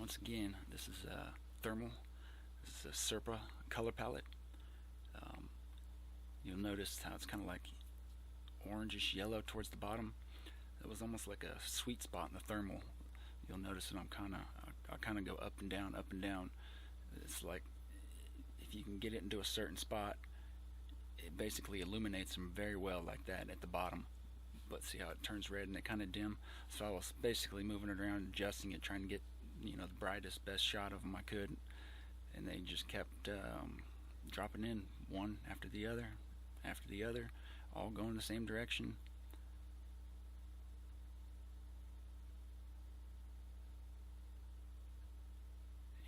once again, this is thermal. This is a Serpa color palette. Um, you'll notice how it's kind of like orangish yellow towards the bottom. It was almost like a sweet spot in the thermal. You'll notice that I kind of go up and down, up and down. It's like if you can get it into a certain spot, it basically illuminates them very well like that at the bottom. But see how it turns red and it kind of dim. So I was basically moving it around, adjusting it, trying to get the brightest, best shot of them I could, and they just kept dropping in one after the other, all going the same direction.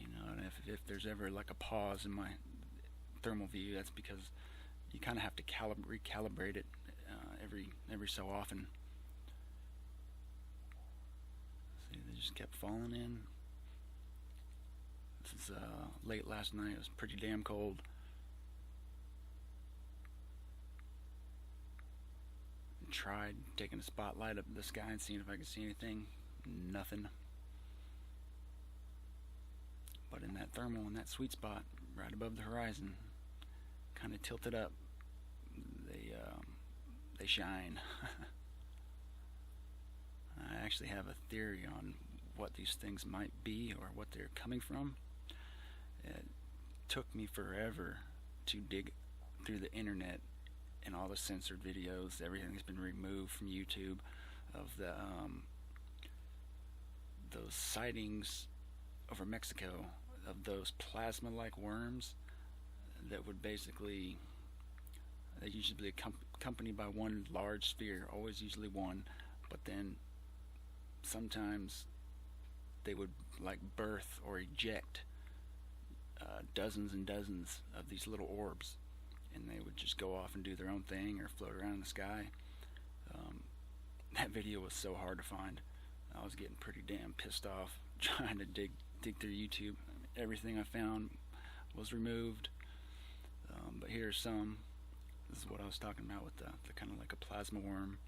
And if there's ever like a pause in my thermal view, that's because you kind of have to recalibrate it every so often. See, they just kept falling in. This is late last night. It was pretty damn cold. Tried taking a spotlight up at the sky and seeing if I could see anything. Nothing. But in that thermal, in that sweet spot, right above the horizon, kind of tilted up, they shine. I actually have a theory on what these things might be or what they're coming from. It took me forever to dig through the internet and all the censored videos. Everything's been removed from YouTube of those sightings over Mexico of those plasma-like worms that would basically, they usually be accompanied by one large sphere, always usually one, but then sometimes they would like birth or eject dozens and dozens of these little orbs, and they would just go off and do their own thing or float around in the sky. That video was so hard to find. I was getting pretty damn pissed off trying to dig through YouTube. Everything I found was removed, but here's some. This is what I was talking about with the kind of like a plasma worm.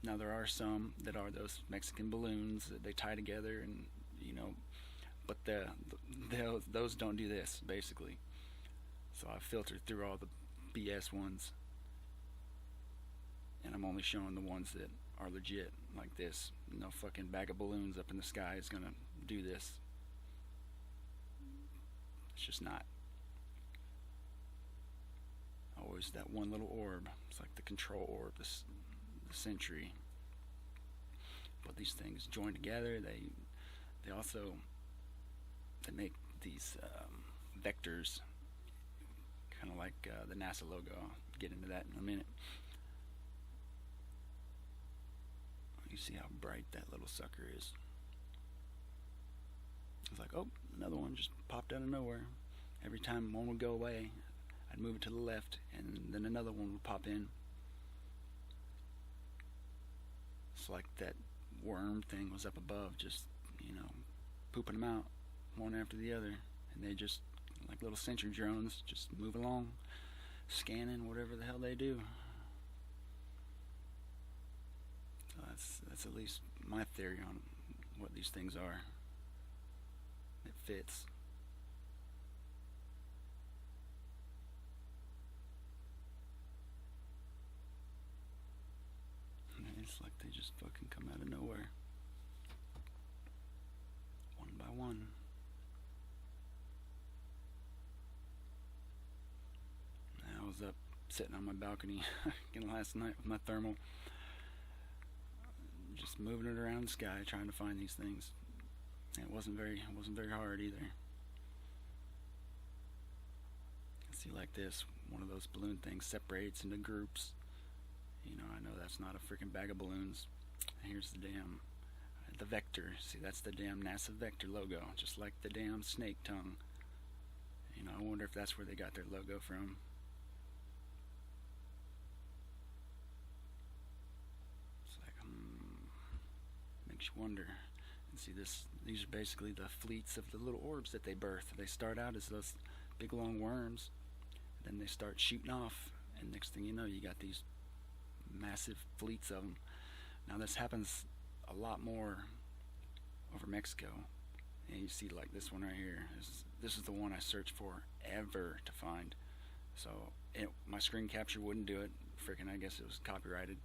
Now there are some that are those Mexican balloons that they tie together, and but those don't do this basically. So I filtered through all the BS ones, and I'm only showing the ones that are legit, like this. No fucking bag of balloons up in the sky is gonna do this. It's just not. Always that one little orb. It's like the control orb, the sentry. But these things join together. They also make these vectors, kind of like the NASA logo. I'll get into that in a minute. You see how bright that little sucker is. It's like, oh, another one just popped out of nowhere. Every time one would go away, I'd move it to the left, and then another one would pop in. It's like that worm thing was up above, just pooping them out one after the other, and they just, like little sentry drones, just move along, scanning whatever the hell they do. So that's at least my theory on what these things are. It fits. And it's like they just fucking come out of nowhere, one by one. I was up sitting on my balcony again last night with my thermal, just moving it around the sky, trying to find these things. And it wasn't very hard either. See, like this, one of those balloon things separates into groups. I know that's not a freaking bag of balloons. Here's the vector. See, that's the damn NASA vector logo, just like the damn snake tongue. I wonder if that's where they got their logo from. It's like, makes you wonder. And see, these are basically the fleets of the little orbs that they birth. They start out as those big long worms, then they start shooting off, and next thing you know, you got these massive fleets of them. Now this happens a lot more over over Mexico. And you see like this one right here. This is the one I searched for ever to find. So my screen capture wouldn't do it. Freaking, I guess it was copyrighted.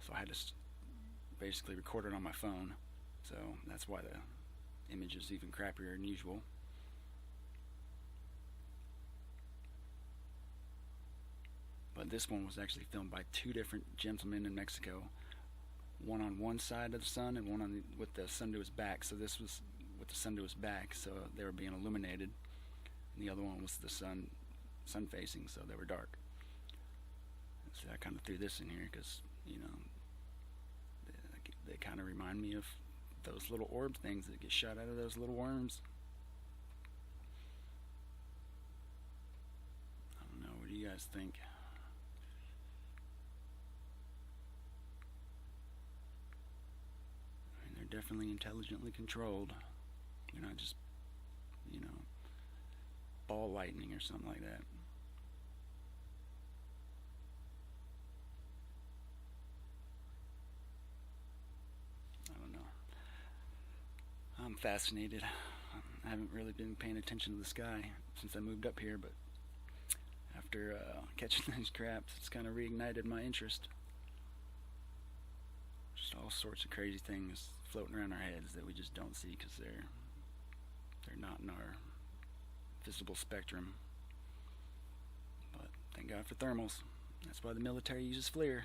So I had to basically record it on my phone. So that's why the image is even crappier than usual. But this one was actually filmed by two different gentlemen in Mexico. One on one side of the sun and one with the sun to his back. So this was with the sun to his back, so they were being illuminated. And the other one was the sun facing, so they were dark. So I kind of threw this in here because, you know, they kind of remind me of those little orb things that get shot out of those little worms. I don't know, what do you guys think? I mean, they're definitely intelligently controlled. They're not just, you know, ball lightning or something like that. I don't know. I'm fascinated. I haven't really been paying attention to the sky since I moved up here, but after catching these craps, it's kind of reignited my interest. Just all sorts of crazy things floating around our heads that we just don't see because they're not in our visible spectrum. But thank God for thermals. That's why the military uses FLIR.